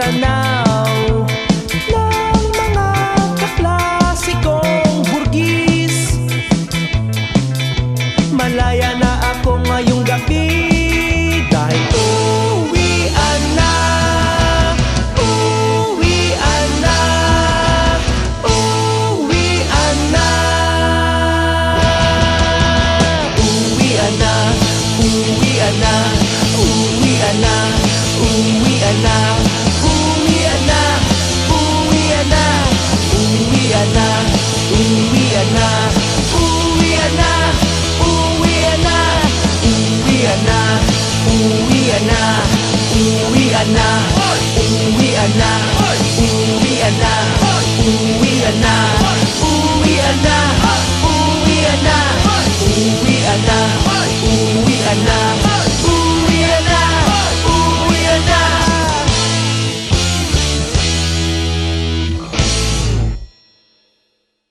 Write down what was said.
tanaw ng mga kaklase kong burgis. Malaya na ako ngayong gabi dahil uwian na, uwian na, uwian na, uwian na, uwian na, uwian na, uwian na, uwian na, uwian na, uwian na, uwian na, uwian na, uwian na, uwian na, uwian na, uwian na, uwian na, uwian na, uwian na.